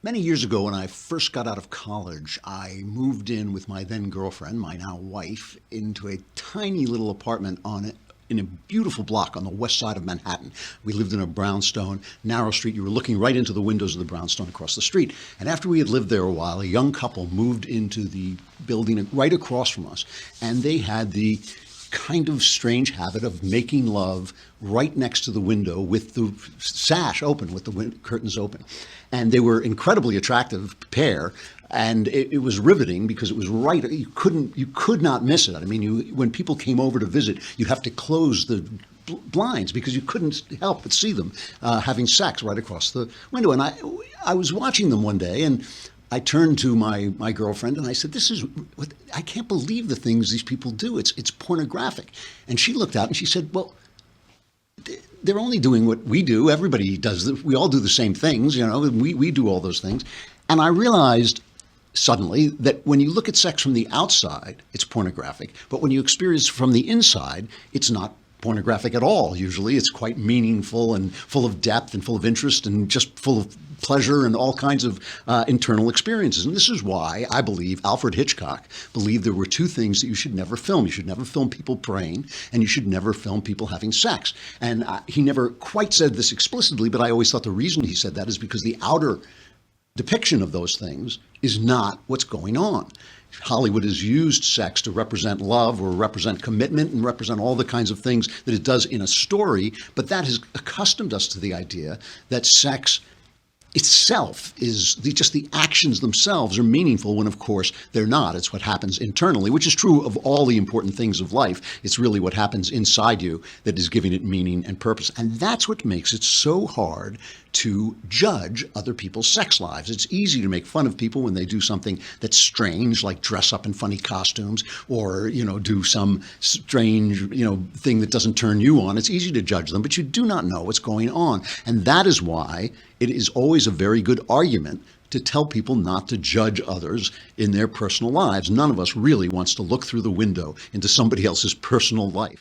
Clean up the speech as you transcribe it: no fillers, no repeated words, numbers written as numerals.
Many years ago, when I first got out of college, I moved in with my then girlfriend, my now wife, into a tiny little apartment in a beautiful block on the west side of Manhattan. We lived in a brownstone, narrow street. You were looking right into the windows of the brownstone across the street. And after we had lived there a while, a young couple moved into the building right across from us, and they had the kind of strange habit of making love right next to the window with the sash open, with the curtains open. And they were incredibly attractive pair. And it was riveting because it was right. You could not miss it. I mean, when people came over to visit, you'd have to close the blinds because you couldn't help but see them having sex right across the window. And I was watching them one day, and I turned to my girlfriend and I said, I can't believe the things these people do. It's pornographic. And she looked out and she said, well, they're only doing what we do. Everybody does this. We all do the same things, we do all those things. And I realized suddenly that when you look at sex from the outside, it's pornographic. But when you experience it from the inside, it's not pornographic at all. Usually it's quite meaningful and full of depth and full of interest and just full of pleasure and all kinds of internal experiences. And this is why I believe Alfred Hitchcock believed there were two things that you should never film. You should never film people praying, and you should never film people having sex. And he never quite said this explicitly, but I always thought the reason he said that is because the outer depiction of those things is not what's going on. Hollywood has used sex to represent love or represent commitment and represent all the kinds of things that it does in a story, but that has accustomed us to the idea that sex itself is just the actions themselves are meaningful when, of course, they're not. It's what happens internally, which is true of all the important things of life. It's really what happens inside you that is giving it meaning and purpose. And that's what makes it so hard to judge other people's sex lives. It's easy to make fun of people when they do something that's strange, like dress up in funny costumes or, do some strange, thing that doesn't turn you on. It's easy to judge them, but you do not know what's going on. And that is why it is always a very good argument to tell people not to judge others in their personal lives. None of us really wants to look through the window into somebody else's personal life.